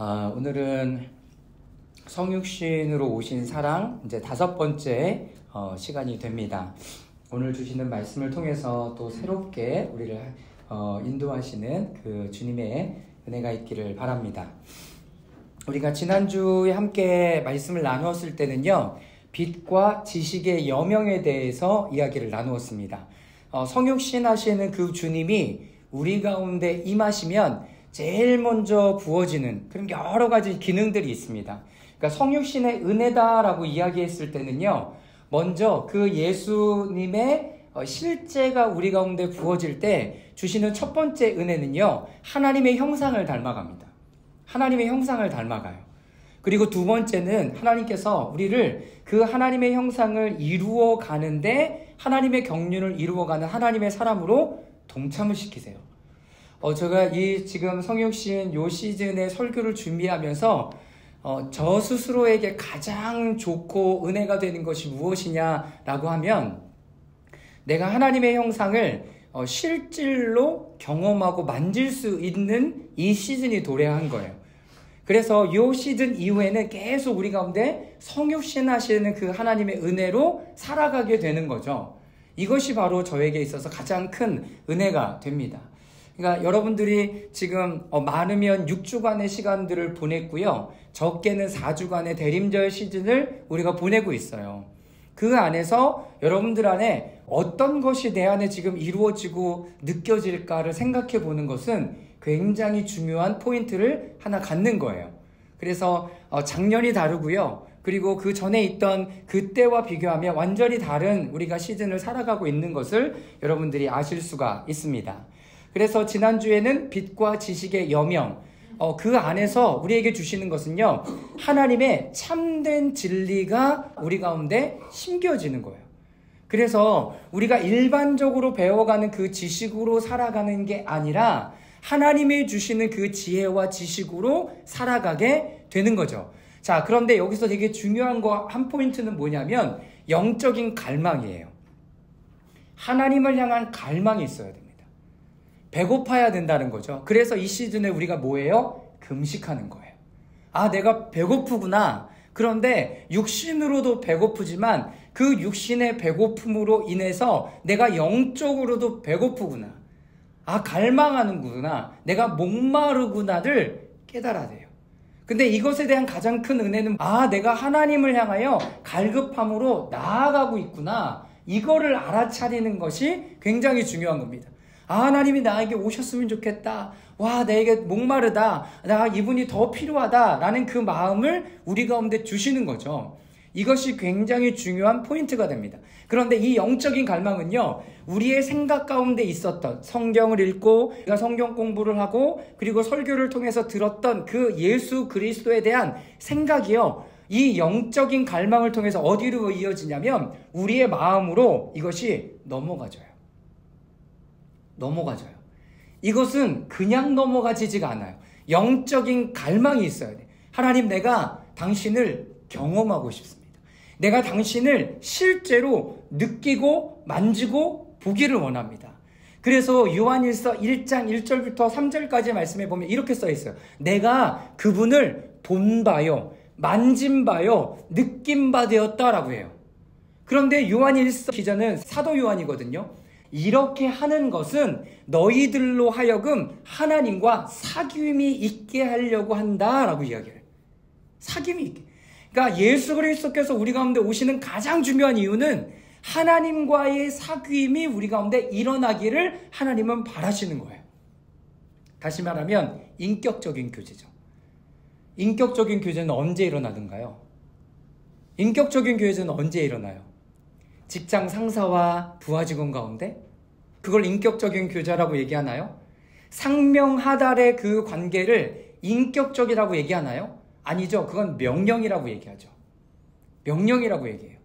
오늘은 성육신으로 오신 사랑 이제 5번째 시간이 됩니다. 오늘 주시는 말씀을 통해서 또 새롭게 우리를 인도하시는 그 주님의 은혜가 있기를 바랍니다. 우리가 지난주에 함께 말씀을 나누었을 때는요, 빛과 지식의 여명에 대해서 이야기를 나누었습니다. 성육신 하시는 그 주님이 우리 가운데 임하시면 제일 먼저 부어지는 그런 여러 가지 기능들이 있습니다. 그러니까 성육신의 은혜다라고 이야기했을 때는요, 먼저 그 예수님의 실제가 우리 가운데 부어질 때 주시는 첫 번째 은혜는요, 하나님의 형상을 닮아갑니다. 하나님의 형상을 닮아가요. 그리고 두 번째는 하나님께서 우리를 그 하나님의 형상을 이루어 가는데 하나님의 경륜을 이루어가는 하나님의 사람으로 동참을 시키세요. 제가 지금 성육신 요 시즌의 설교를 준비하면서 저 스스로에게 가장 좋고 은혜가 되는 것이 무엇이냐라고 하면, 내가 하나님의 형상을 실질로 경험하고 만질 수 있는 이 시즌이 도래한 거예요. 그래서 이 시즌 이후에는 계속 우리 가운데 성육신 하시는 그 하나님의 은혜로 살아가게 되는 거죠. 이것이 바로 저에게 있어서 가장 큰 은혜가 됩니다. 그러니까 여러분들이 지금 많으면 6주간의 시간들을 보냈고요, 적게는 4주간의 대림절 시즌을 우리가 보내고 있어요. 그 안에서 여러분들 안에 어떤 것이 내 안에 지금 이루어지고 느껴질까를 생각해 보는 것은 굉장히 중요한 포인트를 하나 갖는 거예요. 그래서 작년이 다르고요, 그리고 그 전에 있던 그때와 비교하면 완전히 다른 우리가 시즌을 살아가고 있는 것을 여러분들이 아실 수가 있습니다. 그래서 지난주에는 빛과 지식의 여명, 그 안에서 우리에게 주시는 것은요, 하나님의 참된 진리가 우리 가운데 심겨지는 거예요. 그래서 우리가 일반적으로 배워가는 그 지식으로 살아가는 게 아니라 하나님이 주시는 그 지혜와 지식으로 살아가게 되는 거죠. 자, 그런데 여기서 되게 중요한 한 포인트는 뭐냐면 영적인 갈망이에요. 하나님을 향한 갈망이 있어야 됩니다. 배고파야 된다는 거죠. 그래서 이 시즌에 우리가 뭐예요? 금식하는 거예요. 내가 배고프구나. 그런데 육신으로도 배고프지만 그 육신의 배고픔으로 인해서 내가 영적으로도 배고프구나. 갈망하는구나. 내가 목마르구나를 깨달아야 돼요. 근데 이것에 대한 가장 큰 은혜는 내가 하나님을 향하여 갈급함으로 나아가고 있구나. 이거를 알아차리는 것이 굉장히 중요한 겁니다. 하나님이 나에게 오셨으면 좋겠다. 내게 목마르다. 이분이 더 필요하다. 라는 그 마음을 우리 가운데 주시는 거죠. 이것이 굉장히 중요한 포인트가 됩니다. 그런데 이 영적인 갈망은요, 우리의 생각 가운데 있었던 성경을 읽고 우리가 성경 공부를 하고 그리고 설교를 통해서 들었던 그 예수 그리스도에 대한 생각이요, 이 영적인 갈망을 통해서 어디로 이어지냐면 우리의 마음으로 이것이 넘어가져요. 이것은 그냥 넘어가지지가 않아요. 영적인 갈망이 있어야 돼. 하나님, 내가 당신을 경험하고 싶습니다. 내가 당신을 실제로 느끼고 만지고 보기를 원합니다. 그래서 요한일서 1장 1절부터 3절까지 말씀해 보면 이렇게 써 있어요. 내가 그분을 본 바요, 만진 바요, 느낀 바 되었다라고 해요. 그런데 요한일서 기자는 사도 요한이거든요. 이렇게 하는 것은 너희들로 하여금 하나님과 사귐이 있게 하려고 한다라고 이야기해요. 사귐이 있게. 그러니까 예수 그리스도께서 우리 가운데 오시는 가장 중요한 이유는 하나님과의 사귐이 우리 가운데 일어나기를 하나님은 바라시는 거예요. 다시 말하면 인격적인 교제죠. 인격적인 교제는 언제 일어나던가요? 인격적인 교제는 언제 일어나요? 직장 상사와 부하 직원 가운데? 그걸 인격적인 교제라고 얘기하나요? 상명하달의 그 관계를 인격적이라고 얘기하나요? 아니죠. 그건 명령이라고 얘기하죠. 명령이라고 얘기해요.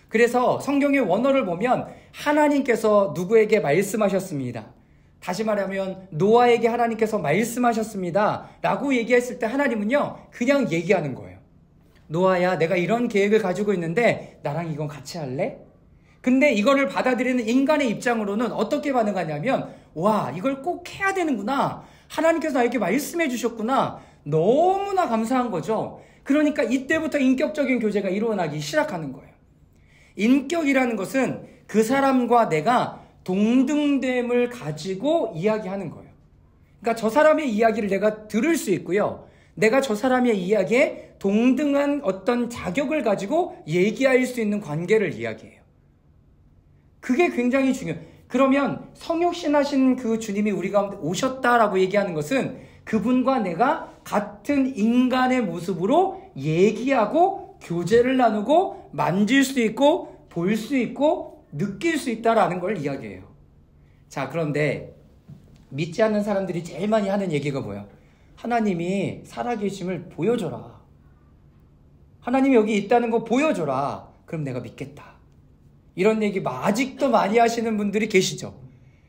그래서 성경의 원어를 보면 하나님께서 누구에게 말씀하셨습니다. 다시 말하면 노아에게 하나님께서 말씀하셨습니다 라고 얘기했을 때 하나님은요, 그냥 얘기하는 거예요. 노아야, 내가 이런 계획을 가지고 있는데 나랑 이건 같이 할래? 근데 이거를 받아들이는 인간의 입장으로는 어떻게 반응하냐면, 와, 이걸 꼭 해야 되는구나. 하나님께서 나에게 말씀해 주셨구나. 너무나 감사한 거죠. 그러니까 이때부터 인격적인 교제가 일어나기 시작하는 거예요. 인격이라는 것은 그 사람과 내가 동등됨을 가지고 이야기하는 거예요. 그러니까 저 사람의 이야기를 내가 들을 수 있고요. 내가 저 사람의 이야기에 동등한 어떤 자격을 가지고 얘기할 수 있는 관계를 이야기해요. 그게 굉장히 중요해요. 그러면 성육신하신 그 주님이 우리 가운데 오셨다라고 얘기하는 것은 그분과 내가 같은 인간의 모습으로 얘기하고 교제를 나누고 만질 수 있고 볼 수 있고 느낄 수 있다라는 걸 이야기해요. 자, 그런데 믿지 않는 사람들이 제일 많이 하는 얘기가 뭐예요? 하나님이 살아계심을 보여줘라. 하나님이 여기 있다는 거 보여줘라. 그럼 내가 믿겠다. 이런 얘기 아직도 많이 하시는 분들이 계시죠.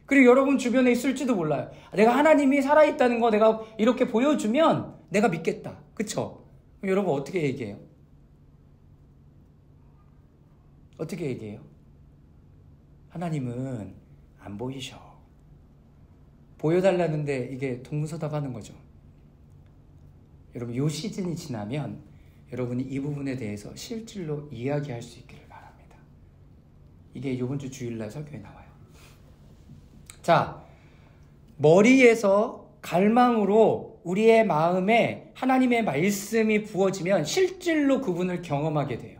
그리고 여러분 주변에 있을지도 몰라요. 내가 하나님이 살아있다는 거 내가 이렇게 보여주면 내가 믿겠다. 그쵸? 그럼 여러분 어떻게 얘기해요? 어떻게 얘기해요? 하나님은 안 보이셔. 보여달라는데 이게 동문서답하는 거죠. 여러분 이 시즌이 지나면 여러분이 이 부분에 대해서 실질로 이야기할 수 있기를 바랍니다. 이게 이번 주 주일날 설교에 나와요. 자, 머리에서 갈망으로 우리의 마음에 하나님의 말씀이 부어지면 실질로 그분을 경험하게 돼요.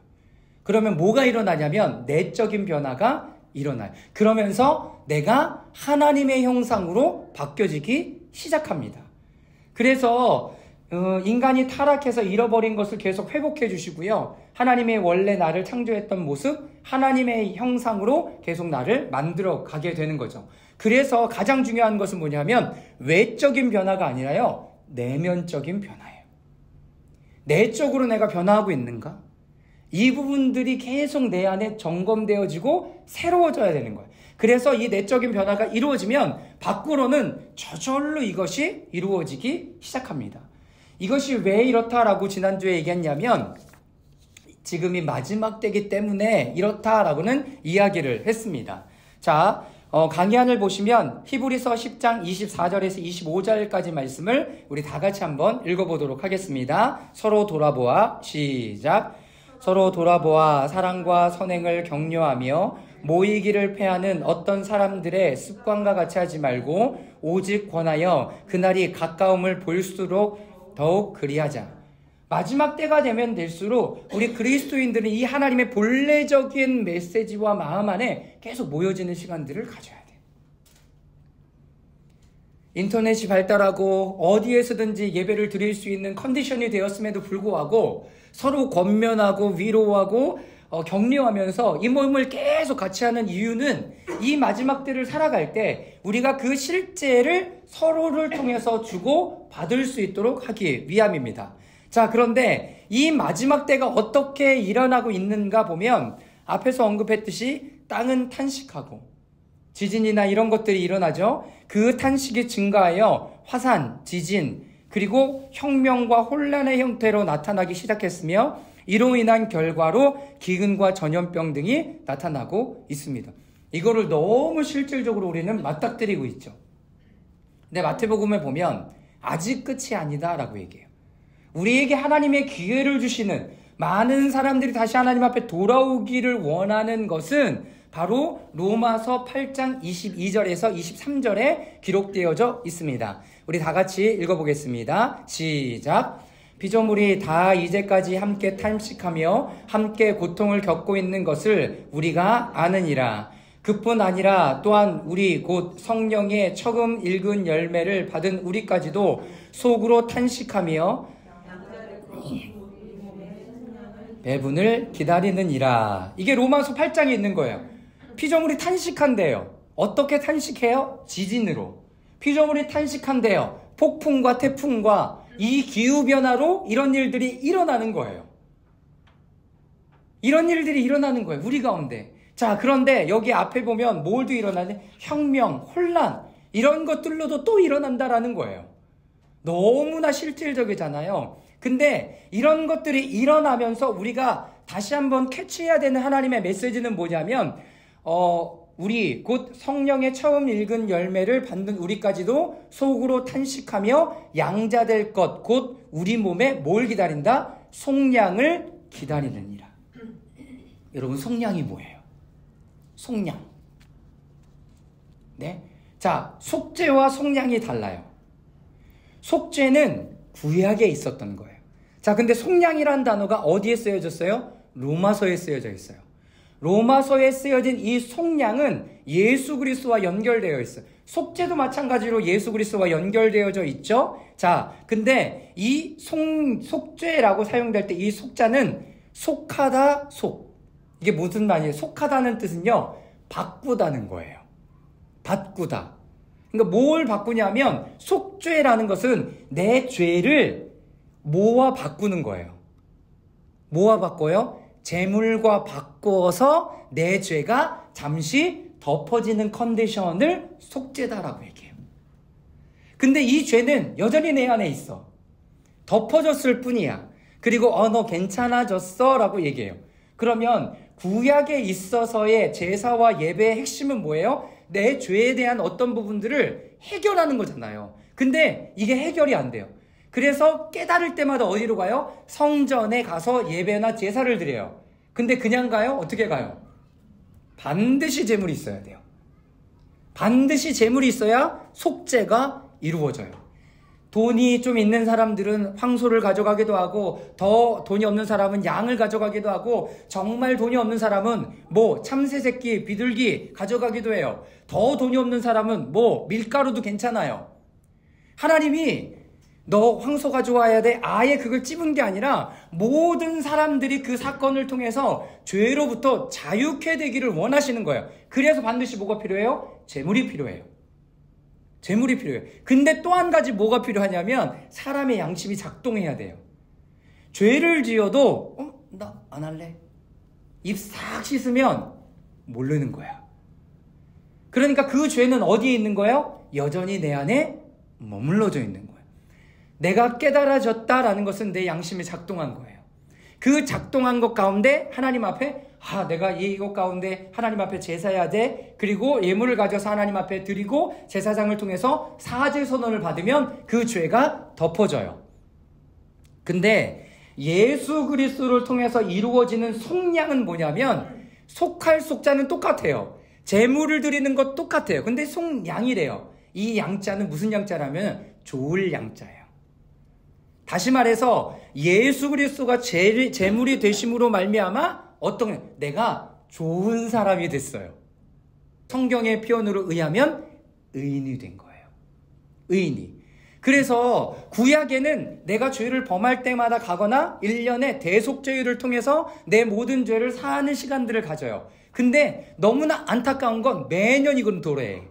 그러면 뭐가 일어나냐면 내적인 변화가 일어나요. 그러면서 내가 하나님의 형상으로 바뀌어지기 시작합니다. 그래서 인간이 타락해서 잃어버린 것을 계속 회복해 주시고요. 하나님의 원래 나를 창조했던 모습, 하나님의 형상으로 계속 나를 만들어 가게 되는 거죠. 그래서 가장 중요한 것은 뭐냐면 외적인 변화가 아니라요, 내면적인 변화예요. 내적으로 내가 변화하고 있는가? 이 부분들이 계속 내 안에 점검되어지고 새로워져야 되는 거예요. 그래서 이 내적인 변화가 이루어지면 밖으로는 저절로 이것이 이루어지기 시작합니다. 이것이 왜 이렇다라고 지난주에 얘기했냐면 지금이 마지막 때이기 때문에 이렇다라고는 이야기를 했습니다. 자, 강의안을 보시면 히브리서 10장 24절에서 25절까지 말씀을 우리 다 같이 한번 읽어보도록 하겠습니다. 서로 돌아보아 시작. 서로 돌아보아 사랑과 선행을 격려하며 모이기를 패하는 어떤 사람들의 습관과 같이 하지 말고 오직 권하여 그날이 가까움을 볼수록 더욱 그리하자. 마지막 때가 되면 될수록 우리 그리스도인들은 이 하나님의 본래적인 메시지와 마음 안에 계속 모여지는 시간들을 가져야 돼요. 인터넷이 발달하고 어디에서든지 예배를 드릴 수 있는 컨디션이 되었음에도 불구하고 서로 권면하고 위로하고 격려하면서 이 모임을 계속 같이 하는 이유는 이 마지막 때를 살아갈 때 우리가 그 실제를 서로를 통해서 주고 받을 수 있도록 하기 위함입니다. 자, 그런데 이 마지막 때가 어떻게 일어나고 있는가 보면 앞에서 언급했듯이 땅은 탄식하고 지진이나 이런 것들이 일어나죠. 그 탄식이 증가하여 화산, 지진, 그리고 혁명과 혼란의 형태로 나타나기 시작했으며 이로 인한 결과로 기근과 전염병 등이 나타나고 있습니다. 이거를 너무 실질적으로 우리는 맞닥뜨리고 있죠. 근데 마태복음에 보면 아직 끝이 아니다라고 얘기해요. 우리에게 하나님의 기회를 주시는 많은 사람들이 다시 하나님 앞에 돌아오기를 원하는 것은 바로 로마서 8장 22절에서 23절에 기록되어져 있습니다. 우리 다 같이 읽어보겠습니다. 시작. 피조물이 다 이제까지 함께 탄식하며 함께 고통을 겪고 있는 것을 우리가 아느니라. 그뿐 아니라 또한 우리 곧 성령의 처음 읽은 열매를 받은 우리까지도 속으로 탄식하며 배분을 기다리느니라. 이게 로마서 8장에 있는 거예요. 피조물이 탄식한대요. 어떻게 탄식해요? 지진으로. 피조물이 탄식한대요. 폭풍과 태풍과 이 기후변화로 이런 일들이 일어나는 거예요. 이런 일들이 일어나는 거예요. 우리 가운데. 자, 그런데 여기 앞에 보면 뭘도 일어나냐? 혁명, 혼란 이런 것들로도 또 일어난다라는 거예요. 너무나 실질적이잖아요. 근데 이런 것들이 일어나면서 우리가 다시 한번 캐치해야 되는 하나님의 메시지는 뭐냐면 우리 곧 성령의 처음 읽은 열매를 받는 우리까지도 속으로 탄식하며 양자될 것 곧 우리 몸에 뭘 기다린다? 속량을 기다리느니라. 여러분, 속량이 뭐예요? 속량. 네? 자, 속죄와 속량이 달라요. 속죄는 구약에 있었던 거예요. 자, 근데 속량이라는 단어가 어디에 쓰여졌어요? 로마서에 쓰여져 있어요. 로마서에 쓰여진 이 속량은 예수 그리스도와 연결되어 있어요. 속죄도 마찬가지로 예수 그리스도와 연결되어져 있죠. 자, 근데 이 속죄라고 사용될 때 이 속자는 속하다, 이게 무슨 말이에요? 속하다는 뜻은요, 바꾸다는 거예요. 바꾸다. 그러니까 뭘 바꾸냐면, 속죄라는 것은 내 죄를 뭐와 바꾸는 거예요. 뭐와 바꿔요? 재물과 바꿔서 내 죄가 잠시 덮어지는 컨디션을 속죄다라고 얘기해요. 근데 이 죄는 여전히 내 안에 있어. 덮어졌을 뿐이야. 그리고 너 괜찮아졌어 라고 얘기해요. 그러면 구약에 있어서의 제사와 예배의 핵심은 뭐예요? 내 죄에 대한 어떤 부분들을 해결하는 거잖아요. 근데 이게 해결이 안 돼요. 그래서 깨달을 때마다 어디로 가요? 성전에 가서 예배나 제사를 드려요. 근데 그냥 가요? 어떻게 가요? 반드시 제물이 있어야 돼요. 반드시 제물이 있어야 속죄가 이루어져요. 돈이 좀 있는 사람들은 황소를 가져가기도 하고, 더 돈이 없는 사람은 양을 가져가기도 하고, 정말 돈이 없는 사람은 참새 새끼, 비둘기 가져가기도 해요. 더 돈이 없는 사람은 밀가루도 괜찮아요. 하나님이 너 황소 가져와야 돼? 아예 그걸 찝은 게 아니라 모든 사람들이 그 사건을 통해서 죄로부터 자유케 되기를 원하시는 거예요. 그래서 반드시 뭐가 필요해요? 제물이 필요해요. 제물이 필요해요. 근데 또 한 가지 뭐가 필요하냐면 사람의 양심이 작동해야 돼요. 죄를 지어도 나 안 할래. 입 싹 씻으면 모르는 거야. 그러니까 그 죄는 어디에 있는 거예요? 여전히 내 안에 머물러져 있는 거예요. 내가 깨달아졌다라는 것은 내 양심이 작동한 거예요. 그 작동한 것 가운데 하나님 앞에 내가 이것 가운데 하나님 앞에 제사해야 돼. 그리고 예물을 가져서 하나님 앞에 드리고 제사장을 통해서 사죄 선언을 받으면 그 죄가 덮어져요. 근데 예수 그리스도를 통해서 이루어지는 속량은 뭐냐면 속할 속자는 똑같아요. 제물을 드리는 것 똑같아요. 근데 속량이래요. 이 양자는 무슨 양자라면 좋을 양자예요. 다시 말해서 예수 그리스도가 제물이 되심으로 말미암아 내가 좋은 사람이 됐어요. 성경의 표현으로 의하면 의인이 된 거예요. 의인이. 그래서 구약에는 내가 죄를 범할 때마다 가거나 1년에 대속죄를 통해서 내 모든 죄를 사하는 시간들을 가져요. 근데 너무나 안타까운 건 매년 이건 도래해.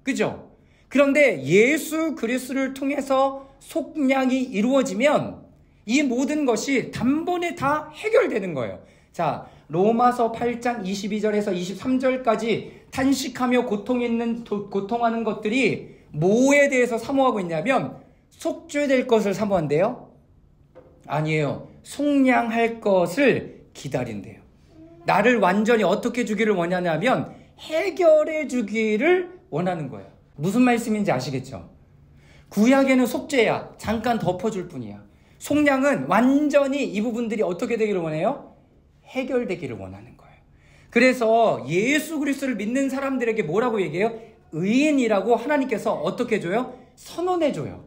그죠? 그런데 예수 그리스도를 통해서 속량이 이루어지면 이 모든 것이 단번에 다 해결되는 거예요. 자, 로마서 8장 22절에서 23절까지 탄식하며 고통하는 것들이 뭐에 대해서 사모하고 있냐면 속죄될 것을 사모한대요. 아니에요. 속량할 것을 기다린대요. 나를 완전히 어떻게 주기를 원하냐면 해결해 주기를 원하는 거예요. 무슨 말씀인지 아시겠죠? 구약에는 속죄야. 잠깐 덮어줄 뿐이야. 속량은 완전히 이 부분들이 어떻게 되기를 원해요? 해결되기를 원하는 거예요. 그래서 예수 그리스도를 믿는 사람들에게 뭐라고 얘기해요? 의인이라고 하나님께서 어떻게 해줘요? 선언해줘요.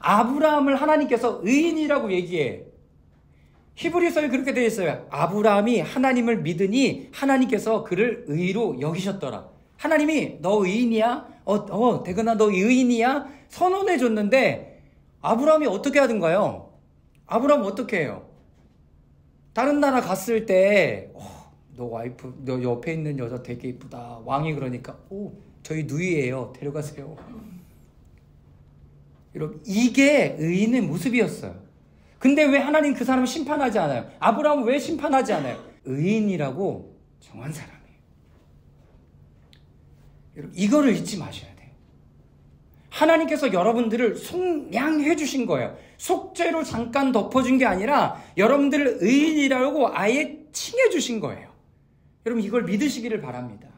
아브라함을 하나님께서 의인이라고 얘기해. 히브리서에 그렇게 되어 있어요. 아브라함이 하나님을 믿으니 하나님께서 그를 의로 여기셨더라. 하나님이 너 의인이야? 대근아 너 의인이야? 선언해줬는데 아브라함이 어떻게 하던가요? 아브라함 어떻게 해요? 다른 나라 갔을 때 너 옆에 있는 여자 되게 이쁘다. 왕이 그러니까 저희 누이예요. 데려가세요. 여러분 이게 의인의 모습이었어요. 근데 왜 하나님 그 사람을 심판하지 않아요? 아브라함은 왜 심판하지 않아요? 의인이라고 정한 사람이에요. 여러분 이거를 잊지 마셔야 돼요. 하나님께서 여러분들을 속량해 주신 거예요. 속죄로 잠깐 덮어준 게 아니라 여러분들을 의인이라고 아예 칭해 주신 거예요. 여러분 이걸 믿으시기를 바랍니다.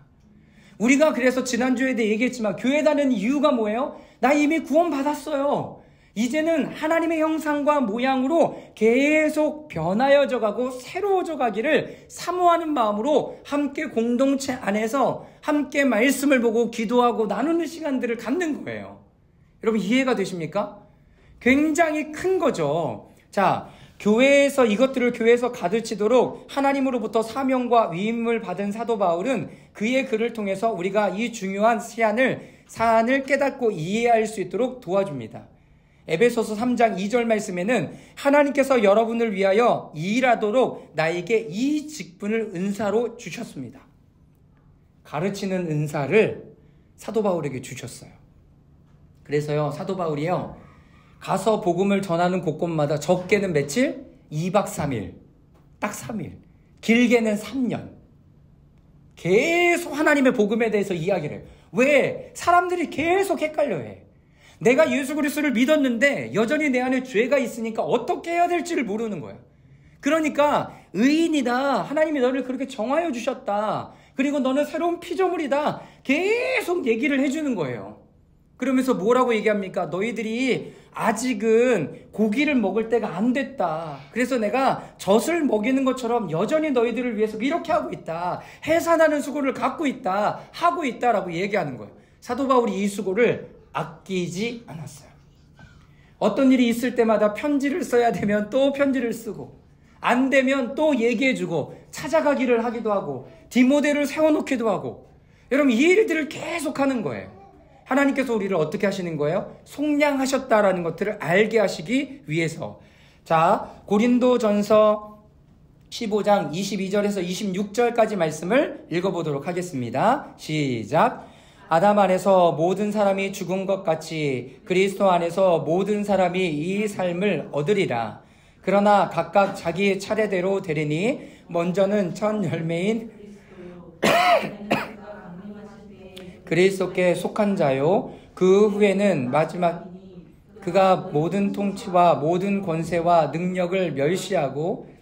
우리가 그래서 지난주에도 얘기했지만 교회 다니는 이유가 뭐예요? 나 이미 구원받았어요. 이제는 하나님의 형상과 모양으로 계속 변하여져 가고 새로워져 가기를 사모하는 마음으로 함께 공동체 안에서 함께 말씀을 보고 기도하고 나누는 시간들을 갖는 거예요. 여러분 이해가 되십니까? 굉장히 큰 거죠. 자, 교회에서 이것들을 교회에서 가르치도록 하나님으로부터 사명과 위임을 받은 사도 바울은 그의 글을 통해서 우리가 이 중요한 사안을 깨닫고 이해할 수 있도록 도와줍니다. 에베소서 3장 2절 말씀에는 하나님께서 여러분을 위하여 일하도록 나에게 이 직분을 은사로 주셨습니다. 가르치는 은사를 사도 바울에게 주셨어요. 그래서요, 사도 바울이요, 가서 복음을 전하는 곳곳마다 적게는 며칠? 2박 3일. 딱 3일. 길게는 3년. 계속 하나님의 복음에 대해서 이야기를 해요. 왜? 사람들이 계속 헷갈려해. 내가 예수 그리스도를 믿었는데 여전히 내 안에 죄가 있으니까 어떻게 해야 될지를 모르는 거야. 그러니까 의인이다. 하나님이 너를 그렇게 정하여 주셨다. 그리고 너는 새로운 피조물이다. 계속 얘기를 해주는 거예요. 그러면서 뭐라고 얘기합니까? 너희들이 아직은 고기를 먹을 때가 안 됐다. 그래서 내가 젖을 먹이는 것처럼 여전히 너희들을 위해서 이렇게 하고 있다. 해산하는 수고를 갖고 있다. 하고 있다라고 얘기하는 거예요. 사도 바울이 이 수고를 아끼지 않았어요. 어떤 일이 있을 때마다 편지를 써야 되면 또 편지를 쓰고, 안 되면 또 얘기해주고, 찾아가기를 하기도 하고, 디모데를 세워놓기도 하고, 여러분 이 일들을 계속 하는 거예요. 하나님께서 우리를 어떻게 하시는 거예요? 속량하셨다라는 것들을 알게 하시기 위해서. 자, 고린도전서 15장 22절에서 26절까지 말씀을 읽어보도록 하겠습니다. 시작. 아담 안에서 모든 사람이 죽은 것 같이 그리스도 안에서 모든 사람이 이 삶을 얻으리라. 그러나 각각 자기 차례대로 되리니 먼저는 첫 열매인 그리스도께 속한 자요, 그 후에는 마지막 그가 모든 통치와 모든 권세와 능력을 멸시하고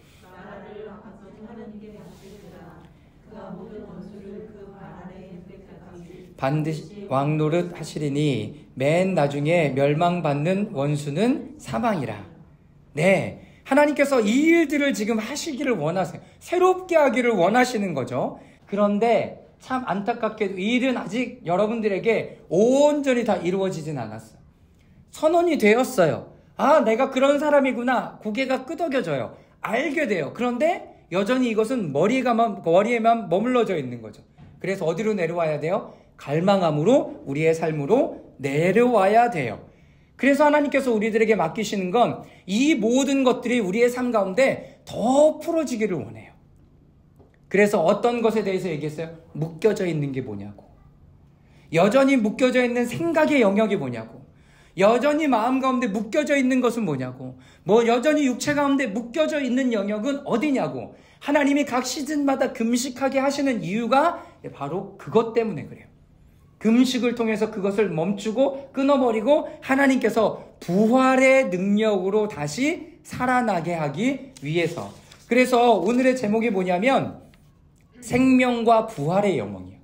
반드시 왕노릇 하시리니 맨 나중에 멸망받는 원수는 사망이라. 네, 하나님께서 이 일들을 지금 하시기를 원하세요. 새롭게 하기를 원하시는 거죠. 그런데 참 안타깝게도 이 일은 아직 여러분들에게 온전히 다 이루어지진 않았어요. 선언이 되었어요. 아, 내가 그런 사람이구나. 고개가 끄덕여져요. 알게 돼요. 그런데 여전히 이것은 머리에만 머물러져 있는 거죠. 그래서 어디로 내려와야 돼요? 갈망함으로 우리의 삶으로 내려와야 돼요. 그래서 하나님께서 우리들에게 맡기시는 건 이 모든 것들이 우리의 삶 가운데 더 풀어지기를 원해요. 그래서 어떤 것에 대해서 얘기했어요? 묶여져 있는 게 뭐냐고. 여전히 묶여져 있는 생각의 영역이 뭐냐고. 여전히 마음 가운데 묶여져 있는 것은 뭐냐고. 여전히 육체 가운데 묶여져 있는 영역은 어디냐고. 하나님이 각 시즌마다 금식하게 하시는 이유가 바로 그것 때문에 그래요. 금식을 통해서 그것을 멈추고 끊어버리고 하나님께서 부활의 능력으로 다시 살아나게 하기 위해서. 그래서 오늘의 제목이 뭐냐면 생명과 부활의 영광이에요.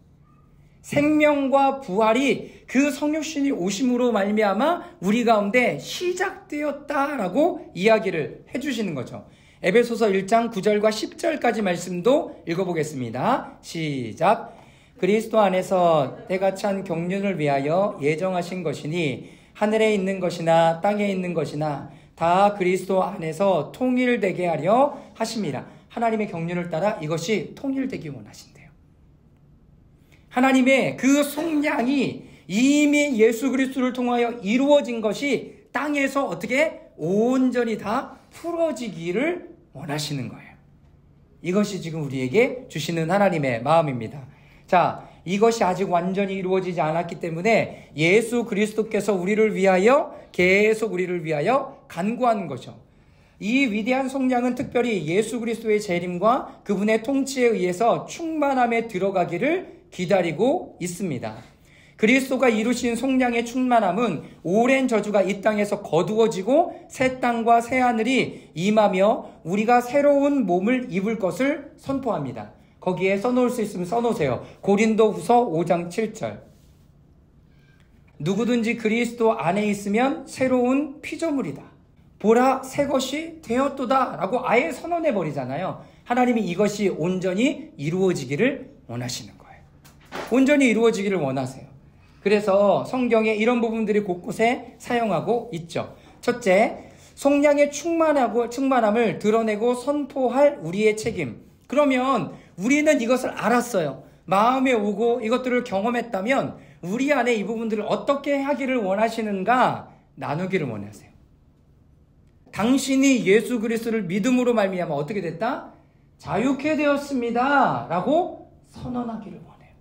생명과 부활이 그 성육신이 오심으로 말미암아 우리 가운데 시작되었다라고 이야기를 해주시는 거죠. 에베소서 1장 9절과 10절까지 말씀도 읽어보겠습니다. 시작. 그리스도 안에서 때가 찬 경륜을 위하여 예정하신 것이니 하늘에 있는 것이나 땅에 있는 것이나 다 그리스도 안에서 통일되게 하려 하심이라. 하나님의 경륜을 따라 이것이 통일되기 원하신대요. 하나님의 그 속량이 이미 예수 그리스도를 통하여 이루어진 것이 땅에서 어떻게 온전히 다 풀어지기를 원하시는 거예요. 이것이 지금 우리에게 주시는 하나님의 마음입니다. 자, 이것이 아직 완전히 이루어지지 않았기 때문에 예수 그리스도께서 우리를 위하여 계속 우리를 위하여 간구하는 거죠. 이 위대한 속량은 특별히 예수 그리스도의 재림과 그분의 통치에 의해서 충만함에 들어가기를 기다리고 있습니다. 그리스도가 이루신 속량의 충만함은 오랜 저주가 이 땅에서 거두어지고 새 땅과 새 하늘이 임하며 우리가 새로운 몸을 입을 것을 선포합니다. 거기에 써놓을 수 있으면 써놓으세요. 고린도후서 5장 7절. 누구든지 그리스도 안에 있으면 새로운 피조물이다. 보라, 새 것이 되었도다 라고 아예 선언해 버리잖아요. 하나님이 이것이 온전히 이루어지기를 원하시는 거예요. 온전히 이루어지기를 원하세요. 그래서 성경에 이런 부분들이 곳곳에 사용하고 있죠. 첫째, 성령의 충만함을 드러내고 선포할 우리의 책임. 그러면 우리는 이것을 알았어요. 마음에 오고 이것들을 경험했다면 우리 안에 이 부분들을 어떻게 하기를 원하시는가 나누기를 원하세요. 당신이 예수 그리스도를 믿음으로 말미암아 어떻게 됐다? 자유케 되었습니다 라고 선언하기를 원해요.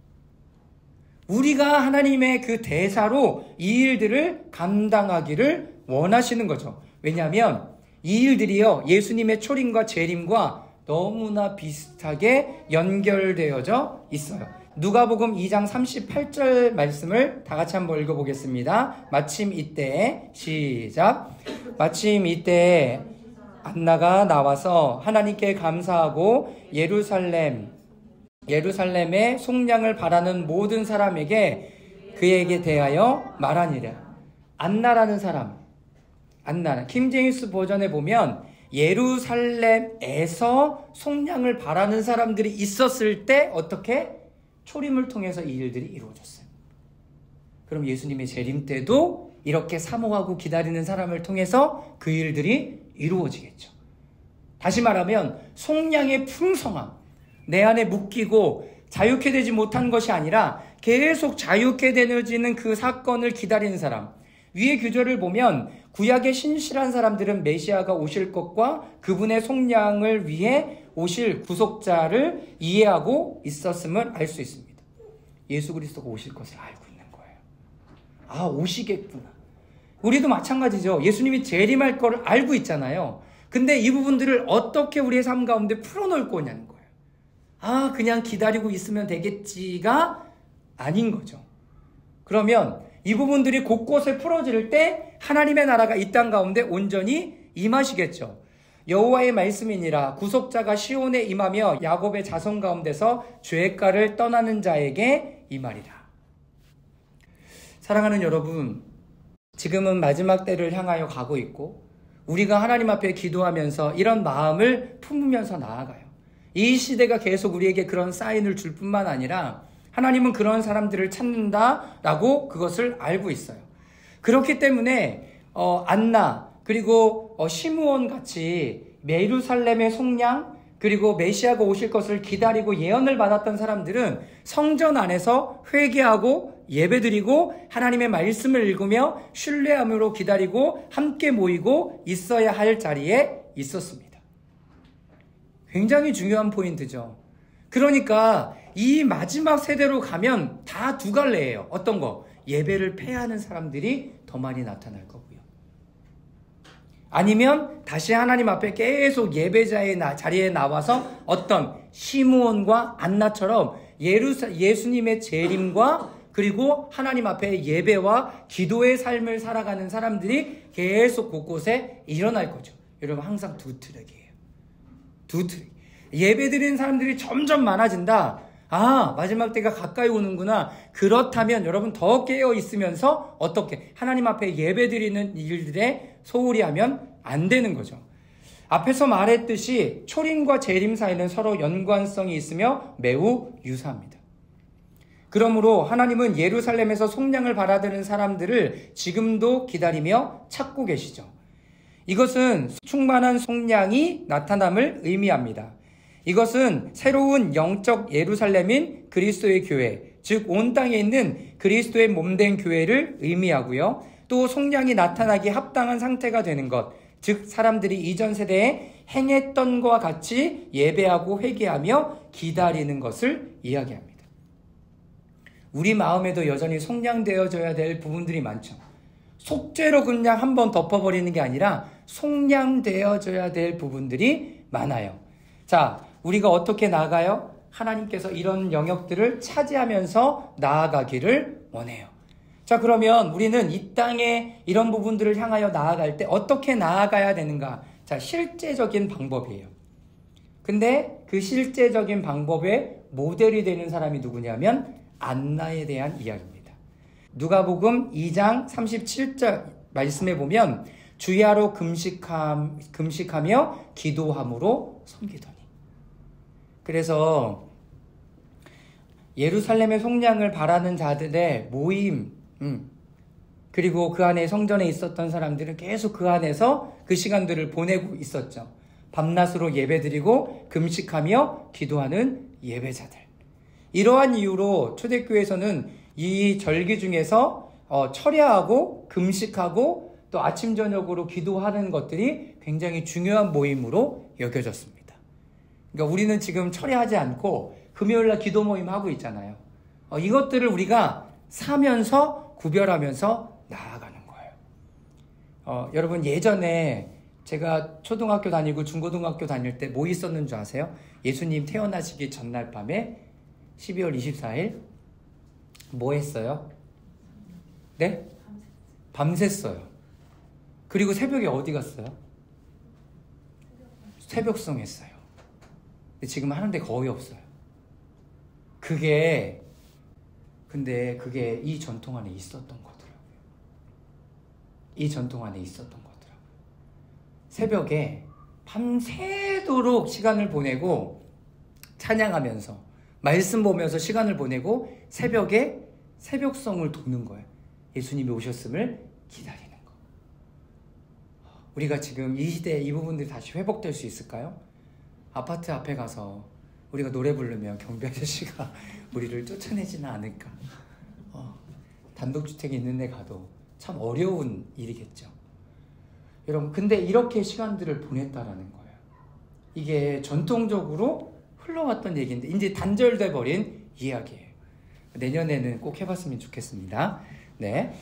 우리가 하나님의 그 대사로 이 일들을 감당하기를 원하시는 거죠. 왜냐하면 이 일들이요, 예수님의 초림과 재림과 너무나 비슷하게 연결되어져 있어요. 누가복음 2장 38절 말씀을 다 같이 한번 읽어보겠습니다. 마침 이때에, 시작. 마침 이때에 안나가 나와서 하나님께 감사하고 예루살렘의 속량을 바라는 모든 사람에게 그에게 대하여 말하니라. 안나라는 사람, 안나, 킹제임스 버전에 보면 예루살렘에서 속량을 바라는 사람들이 있었을 때 어떻게? 초림을 통해서 이 일들이 이루어졌어요. 그럼 예수님의 재림 때도 이렇게 사모하고 기다리는 사람을 통해서 그 일들이 이루어지겠죠. 다시 말하면 속량의 풍성함, 내 안에 묶이고 자유케 되지 못한 것이 아니라 계속 자유케 되어지는 그 사건을 기다리는 사람. 위의 규절을 보면 구약의 신실한 사람들은 메시아가 오실 것과 그분의 속량을 위해 오실 구속자를 이해하고 있었음을 알 수 있습니다. 예수 그리스도가 오실 것을 알고 있는 거예요. 아, 오시겠구나. 우리도 마찬가지죠. 예수님이 재림할 거를 알고 있잖아요. 근데 이 부분들을 어떻게 우리의 삶 가운데 풀어놓을 거냐는 거예요. 아, 그냥 기다리고 있으면 되겠지가 아닌 거죠. 그러면 이 부분들이 곳곳에 풀어질 때 하나님의 나라가 이 땅 가운데 온전히 임하시겠죠. 여호와의 말씀이니라. 구속자가 시온에 임하며 야곱의 자손 가운데서 죄가를 떠나는 자에게 임하리라. 사랑하는 여러분, 지금은 마지막 때를 향하여 가고 있고 우리가 하나님 앞에 기도하면서 이런 마음을 품으면서 나아가요. 이 시대가 계속 우리에게 그런 사인을 줄 뿐만 아니라 하나님은 그런 사람들을 찾는다라고 그것을 알고 있어요. 그렇기 때문에 안나 그리고 시므온 같이 예루살렘의 속량 그리고 메시아가 오실 것을 기다리고 예언을 받았던 사람들은 성전 안에서 회개하고 예배드리고 하나님의 말씀을 읽으며 신뢰함으로 기다리고 함께 모이고 있어야 할 자리에 있었습니다. 굉장히 중요한 포인트죠. 그러니까 이 마지막 세대로 가면 다 두 갈래예요. 어떤 거? 예배를 패하는 사람들이 더 많이 나타날 거고요. 아니면 다시 하나님 앞에 계속 예배자의 자리에 나와서 어떤 시므온과 안나처럼 예수님의 재림과 그리고 하나님 앞에 예배와 기도의 삶을 살아가는 사람들이 계속 곳곳에 일어날 거죠. 여러분, 항상 두 트랙이에요. 두 트랙. 예배드리는 사람들이 점점 많아진다. 아, 마지막 때가 가까이 오는구나. 그렇다면 여러분 더 깨어 있으면서 어떻게 하나님 앞에 예배드리는 일들에 소홀히 하면 안 되는 거죠. 앞에서 말했듯이 초림과 재림 사이는 서로 연관성이 있으며 매우 유사합니다. 그러므로 하나님은 예루살렘에서 속량을 받아들이는 사람들을 지금도 기다리며 찾고 계시죠. 이것은 충만한 속량이 나타남을 의미합니다. 이것은 새로운 영적 예루살렘인 그리스도의 교회, 즉 온 땅에 있는 그리스도의 몸된 교회를 의미하고요. 또 속량이 나타나기 합당한 상태가 되는 것, 즉 사람들이 이전 세대에 행했던 것과 같이 예배하고 회개하며 기다리는 것을 이야기합니다. 우리 마음에도 여전히 속량되어져야 될 부분들이 많죠. 속죄로 그냥 한번 덮어버리는 게 아니라 속량되어져야 될 부분들이 많아요. 자, 우리가 어떻게 나아가요? 하나님께서 이런 영역들을 차지하면서 나아가기를 원해요. 자, 그러면 우리는 이 땅에 이런 부분들을 향하여 나아갈 때 어떻게 나아가야 되는가? 자, 실제적인 방법이에요. 근데 그 실제적인 방법의 모델이 되는 사람이 누구냐면 안나에 대한 이야기입니다. 누가복음 2장 37절 말씀에 보면 주야로 금식하며 기도함으로 섬기더니. 그래서 예루살렘의 속량을 바라는 자들의 모임, 그리고 그 안에 성전에 있었던 사람들은 계속 그 안에서 그 시간들을 보내고 있었죠. 밤낮으로 예배드리고 금식하며 기도하는 예배자들. 이러한 이유로 초대교회에서는 이 절기 중에서 철야하고 금식하고 또 아침 저녁으로 기도하는 것들이 굉장히 중요한 모임으로 여겨졌습니다. 그러니까 우리는 지금 철야하지 않고 금요일날 기도 모임 하고 있잖아요. 이것들을 우리가 사면서 구별하면서 나아가는 거예요. 여러분, 예전에 제가 초등학교 다니고 중고등학교 다닐 때 뭐 있었는 줄 아세요? 예수님 태어나시기 전날 밤에 12월 24일 뭐 했어요? 네? 밤샜어요. 그리고 새벽에 어디 갔어요? 새벽송 했어요. 근데 지금 하는데 거의 없어요. 근데 그게 이 전통 안에 있었던 거더라고요. 이 전통 안에 있었던 거더라고요. 새벽에 밤새도록 시간을 보내고 찬양하면서 말씀 보면서 시간을 보내고 새벽에 새벽성을 도는 거예요. 예수님이 오셨음을 기다리는 거. 우리가 지금 이 시대에 이 부분들이 다시 회복될 수 있을까요? 아파트 앞에 가서 우리가 노래 부르면 경비 아저씨가 우리를 쫓아내지는 않을까. 단독주택이 있는 데 가도 참 어려운 일이겠죠. 여러분, 근데 이렇게 시간들을 보냈다라는 거예요. 이게 전통적으로 흘러왔던 얘기인데 이제 단절돼 버린 이야기예요. 내년에는 꼭 해봤으면 좋겠습니다. 네,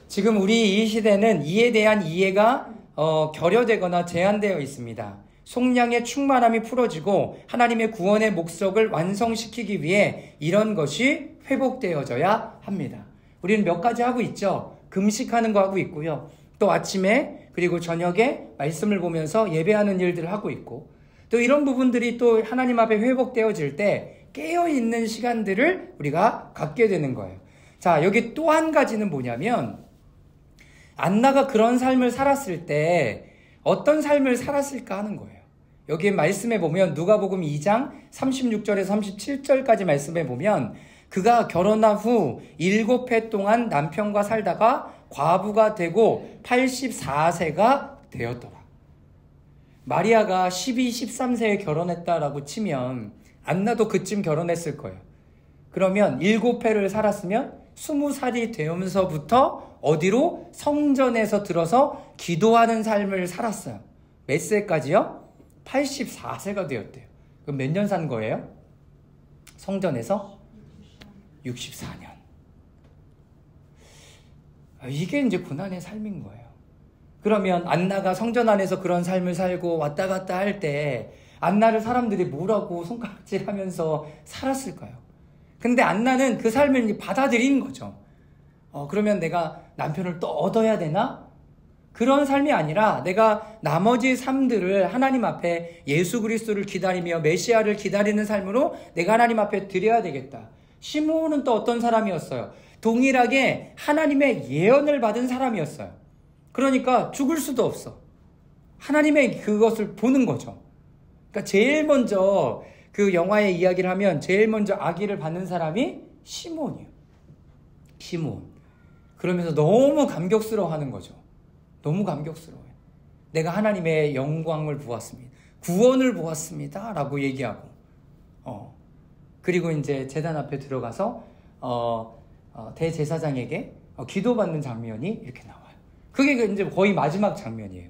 지금 우리 이 시대는 이에 대한 이해가 결여되거나 제한되어 있습니다. 속량의 충만함이 풀어지고 하나님의 구원의 목적을 완성시키기 위해 이런 것이 회복되어져야 합니다. 우리는 몇 가지 하고 있죠. 금식하는 거 하고 있고요. 또 아침에 그리고 저녁에 말씀을 보면서 예배하는 일들을 하고 있고, 또 이런 부분들이 또 하나님 앞에 회복되어질 때 깨어있는 시간들을 우리가 갖게 되는 거예요. 자, 여기 또 한 가지는 뭐냐면 안나가 그런 삶을 살았을 때 어떤 삶을 살았을까 하는 거예요. 여기 말씀에 보면 누가복음 2장 36절에서 37절까지 말씀에 보면 그가 결혼한 후 7해 동안 남편과 살다가 과부가 되고 84세가 되었더라. 마리아가 12, 13세에 결혼했다라고 치면 안나도 그쯤 결혼했을 거예요. 그러면 7해를 살았으면 20살이 되면서부터 어디로? 성전에서 들어서 기도하는 삶을 살았어요. 몇 세까지요? 84세가 되었대요. 그럼 몇 년 산 거예요? 성전에서? 64년. 이게 이제 고난의 삶인 거예요. 그러면 안나가 성전 안에서 그런 삶을 살고 왔다 갔다 할 때 안나를 사람들이 뭐라고 손가락질하면서 살았을까요? 근데 안나는 그 삶을 받아들인 거죠. 그러면 내가 남편을 또 얻어야 되나? 그런 삶이 아니라 내가 나머지 삶들을 하나님 앞에 예수 그리스도를 기다리며 메시아를 기다리는 삶으로 내가 하나님 앞에 드려야 되겠다. 시므온은 또 어떤 사람이었어요? 동일하게 하나님의 예언을 받은 사람이었어요. 그러니까 죽을 수도 없어. 하나님의 그것을 보는 거죠. 그러니까 제일 먼저 그 영화의 이야기를 하면 제일 먼저 아기를 받는 사람이 시므온이에요. 시므온. 그러면서 너무 감격스러워하는 거죠. 너무 감격스러워요. 내가 하나님의 영광을 보았습니다. 구원을 보았습니다. 라고 얘기하고, 그리고 이제 제단 앞에 들어가서, 대제사장에게 기도받는 장면이 이렇게 나와요. 그게 이제 거의 마지막 장면이에요.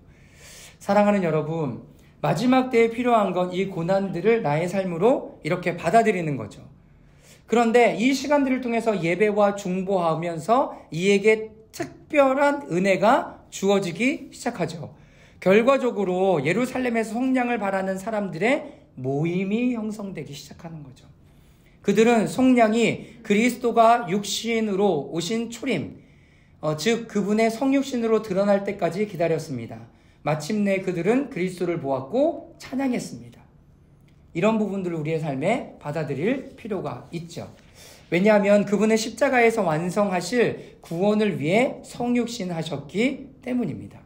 사랑하는 여러분, 마지막 때에 필요한 건 이 고난들을 나의 삶으로 이렇게 받아들이는 거죠. 그런데 이 시간들을 통해서 예배와 중보하면서 이에게 특별한 은혜가 주어지기 시작하죠. 결과적으로 예루살렘에서 속량을 바라는 사람들의 모임이 형성되기 시작하는 거죠. 그들은 속량이 그리스도가 육신으로 오신 초림, 즉 그분의 성육신으로 드러날 때까지 기다렸습니다. 마침내 그들은 그리스도를 보았고 찬양했습니다. 이런 부분들을 우리의 삶에 받아들일 필요가 있죠. 왜냐하면 그분은 십자가에서 완성하실 구원을 위해 성육신 하셨기 때문입니다.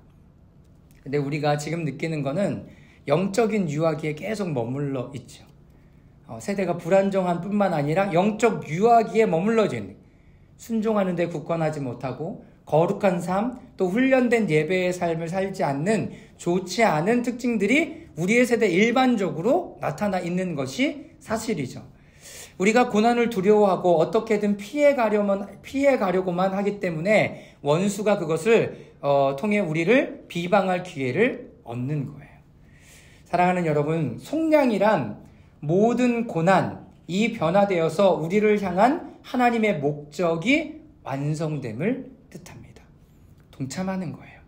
근데 우리가 지금 느끼는 거는 영적인 유아기에 계속 머물러 있죠. 세대가 불안정한 뿐만 아니라 영적 유아기에 머물러져 있는, 순종하는 데 굳건하지 못하고 거룩한 삶, 또 훈련된 예배의 삶을 살지 않는 좋지 않은 특징들이 우리의 세대에 일반적으로 나타나 있는 것이 사실이죠. 우리가 고난을 두려워하고 어떻게든 피해가려고만 하기 때문에 원수가 그것을 통해 우리를 비방할 기회를 얻는 거예요. 사랑하는 여러분, 속량이란 모든 고난이 변화되어서 우리를 향한 하나님의 목적이 완성됨을 뜻합니다. 동참하는 거예요.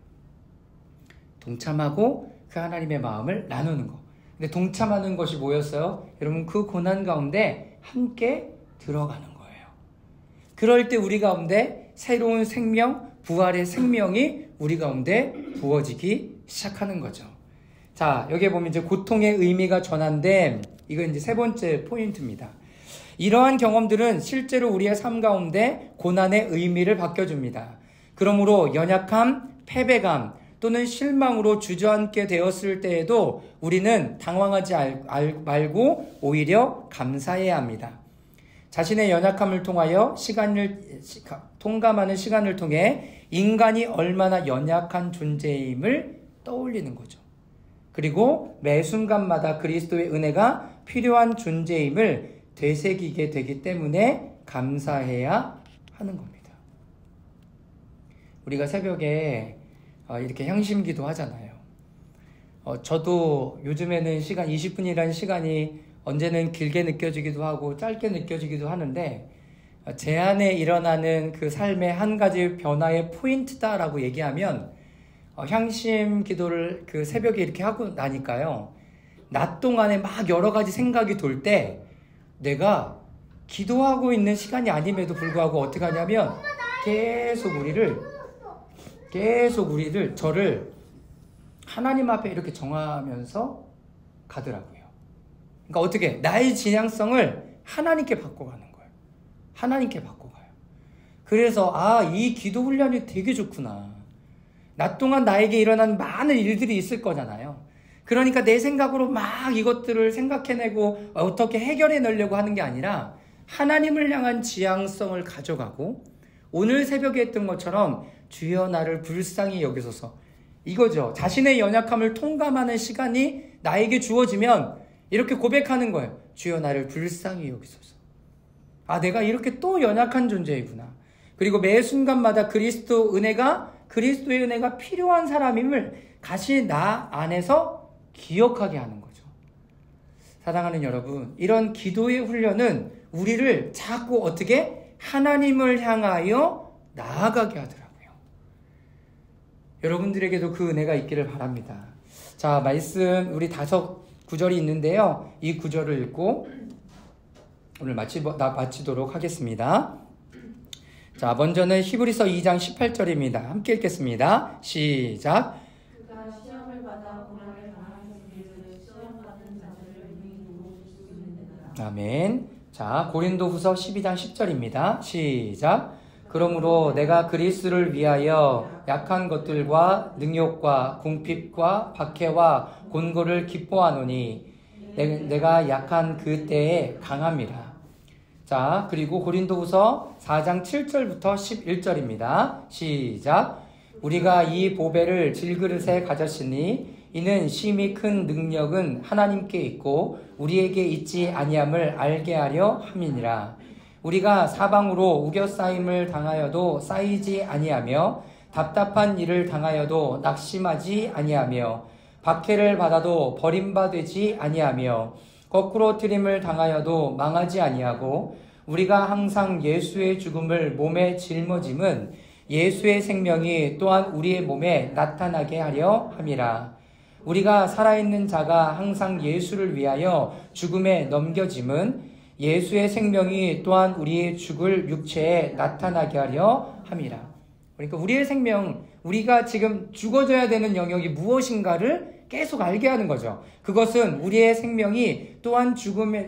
동참하고 그 하나님의 마음을 나누는 거. 근데 동참하는 것이 뭐였어요? 여러분, 그 고난 가운데 함께 들어가는 거예요. 그럴 때 우리 가운데 새로운 생명, 부활의 생명이 우리 가운데 부어지기 시작하는 거죠. 자, 여기에 보면 이제 고통의 의미가 전환된, 이거 이제 세 번째 포인트입니다. 이러한 경험들은 실제로 우리의 삶 가운데 고난의 의미를 바뀌어줍니다. 그러므로 연약함, 패배감 또는 실망으로 주저앉게 되었을 때에도 우리는 당황하지 말고 오히려 감사해야 합니다. 자신의 연약함을 통하여 통감하는 시간을 통해 인간이 얼마나 연약한 존재임을 떠올리는 거죠. 그리고 매 순간마다 그리스도의 은혜가 필요한 존재임을 되새기게 되기 때문에 감사해야 하는 겁니다. 우리가 새벽에 이렇게 향심기도 하잖아요. 저도 요즘에는 20분이라는 시간이 언제는 길게 느껴지기도 하고 짧게 느껴지기도 하는데, 제 안에 일어나는 그 삶의 한 가지 변화의 포인트다라고 얘기하면, 향심 기도를 그 새벽에 이렇게 하고 나니까요, 낮 동안에 막 여러 가지 생각이 돌 때 내가 기도하고 있는 시간이 아님에도 불구하고 어떻게 하냐면 계속 저를 하나님 앞에 이렇게 정하면서 가더라고요. 그러니까 어떻게 나의 진양성을 하나님께 바꿔가는 거예요. 하나님께 바꿔가요. 그래서 이 기도 훈련이 되게 좋구나. 낮 동안 나에게 일어난 많은 일들이 있을 거잖아요. 그러니까 내 생각으로 막 이것들을 생각해내고 어떻게 해결해내려고 하는 게 아니라 하나님을 향한 지향성을 가져가고, 오늘 새벽에 했던 것처럼 주여 나를 불쌍히 여기소서, 이거죠. 자신의 연약함을 통감하는 시간이 나에게 주어지면 이렇게 고백하는 거예요. 주여 나를 불쌍히 여기소서. 내가 이렇게 또 연약한 존재이구나. 그리고 매 순간마다 그리스도의 은혜가 필요한 사람임을 다시 나 안에서 기억하게 하는 거죠. 사랑하는 여러분, 이런 기도의 훈련은 우리를 자꾸 어떻게 하나님을 향하여 나아가게 하더라고요. 여러분들에게도 그 은혜가 있기를 바랍니다. 자, 말씀 우리 5구절이 있는데요. 이 구절을 읽고 오늘 마치도록 하겠습니다. 자, 먼저는 히브리서 2장 18절입니다. 함께 읽겠습니다. 시작. 그가 시험을 받아 고난을 당하는 우리를 시험받는 자들을 능히 도우실 수 있느니라. 아멘. 자, 고린도후서 12장 10절입니다. 시작. 그러므로 내가 그리스도를 위하여 약한 것들과 능욕과 궁핍과 박해와 곤고를 기뻐하노니 내가 약한 그때에 강함이라. 자, 그리고 고린도후서 4장 7절부터 11절입니다. 시작. 우리가 이 보배를 질그릇에 가졌으니 이는 심히 큰 능력은 하나님께 있고 우리에게 있지 아니함을 알게 하려 함이니라. 우리가 사방으로 우겨싸임을 당하여도 쌓이지 아니하며 답답한 일을 당하여도 낙심하지 아니하며 박해를 받아도 버림받지 아니하며 거꾸로 트림을 당하여도 망하지 아니하고 우리가 항상 예수의 죽음을 몸에 짊어짐은 예수의 생명이 또한 우리의 몸에 나타나게 하려 함이라. 우리가 살아있는 자가 항상 예수를 위하여 죽음에 넘겨짐은 예수의 생명이 또한 우리의 죽을 육체에 나타나게 하려 함이라. 그러니까 우리의 생명, 우리가 지금 죽어져야 되는 영역이 무엇인가를 계속 알게 하는 거죠. 그것은 우리의 생명이 또한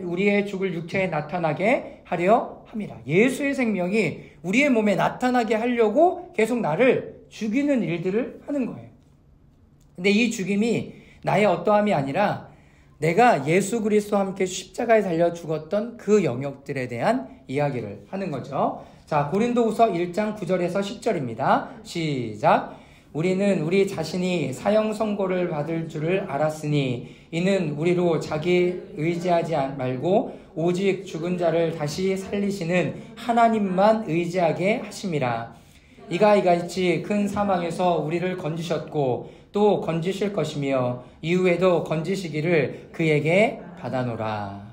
우리의 죽을 육체에 나타나게 하려 함이라. 예수의 생명이 우리의 몸에 나타나게 하려고 계속 나를 죽이는 일들을 하는 거예요. 근데 이 죽임이 나의 어떠함이 아니라 내가 예수 그리스도와 함께 십자가에 달려 죽었던 그 영역들에 대한 이야기를 하는 거죠. 자, 고린도후서 1장 9절에서 10절입니다. 시작. 우리는 우리 자신이 사형 선고를 받을 줄을 알았으니 이는 우리로 자기 의지하지 말고 오직 죽은 자를 다시 살리시는 하나님만 의지하게 하심이라. 이가 이같이 큰 사망에서 우리를 건지셨고 또 건지실 것이며 이후에도 건지시기를 그에게 받아노라.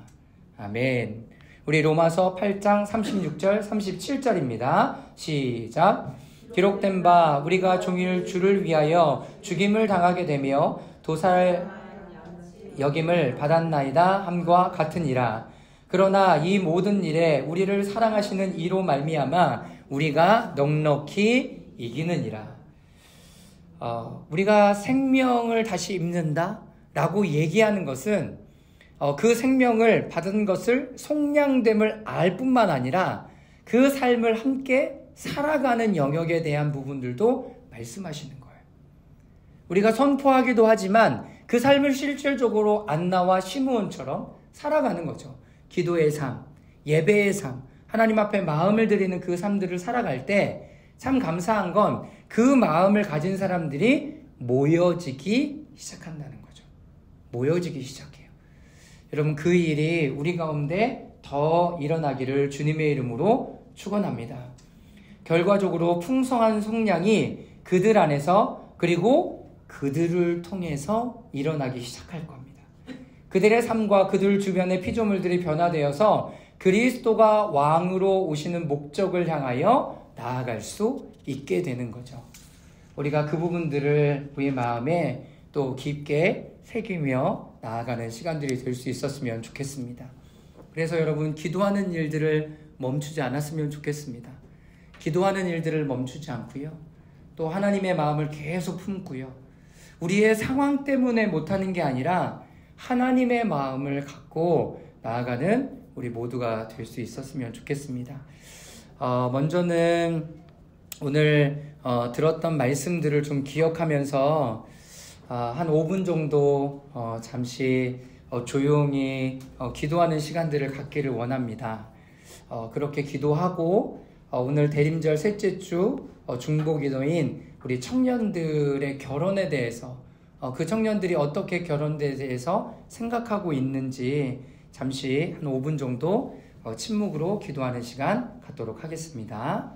아멘. 우리 로마서 8장 36절 37절입니다. 시작. 기록된 바 우리가 종일 주를 위하여 죽임을 당하게 되며 도살 여김을 받았나이다 함과 같으니라. 그러나 이 모든 일에 우리를 사랑하시는 이로 말미암아 우리가 넉넉히 이기느니라. 우리가 생명을 다시 입는다 라고 얘기하는 것은 그 생명을 받은 것을 속량됨을 알 뿐만 아니라 그 삶을 함께 살아가는 영역에 대한 부분들도 말씀하시는 거예요. 우리가 선포하기도 하지만 그 삶을 실질적으로 안나와 시므온처럼 살아가는 거죠. 기도의 삶, 예배의 삶, 하나님 앞에 마음을 드리는 그 삶들을 살아갈 때 참 감사한 건 그 마음을 가진 사람들이 모여지기 시작한다는 거죠. 모여지기 시작해요. 여러분, 그 일이 우리 가운데 더 일어나기를 주님의 이름으로 축원합니다. 결과적으로 풍성한 속량이 그들 안에서 그리고 그들을 통해서 일어나기 시작할 겁니다. 그들의 삶과 그들 주변의 피조물들이 변화되어서 그리스도가 왕으로 오시는 목적을 향하여 나아갈 수 있게 되는 거죠. 우리가 그 부분들을 우리 마음에 또 깊게 새기며 나아가는 시간들이 될 수 있었으면 좋겠습니다. 그래서 여러분, 기도하는 일들을 멈추지 않았으면 좋겠습니다. 기도하는 일들을 멈추지 않고요. 또 하나님의 마음을 계속 품고요. 우리의 상황 때문에 못하는 게 아니라 하나님의 마음을 갖고 나아가는 우리 모두가 될 수 있었으면 좋겠습니다. 먼저는 오늘 들었던 말씀들을 좀 기억하면서 한 5분 정도 잠시 조용히 기도하는 시간들을 갖기를 원합니다. 그렇게 기도하고 오늘 대림절 셋째 주 중보기도인 우리 청년들의 결혼에 대해서 그 청년들이 어떻게 결혼에 대해서 생각하고 있는지 잠시 한 5분 정도 침묵으로 기도하는 시간 갖도록 하겠습니다.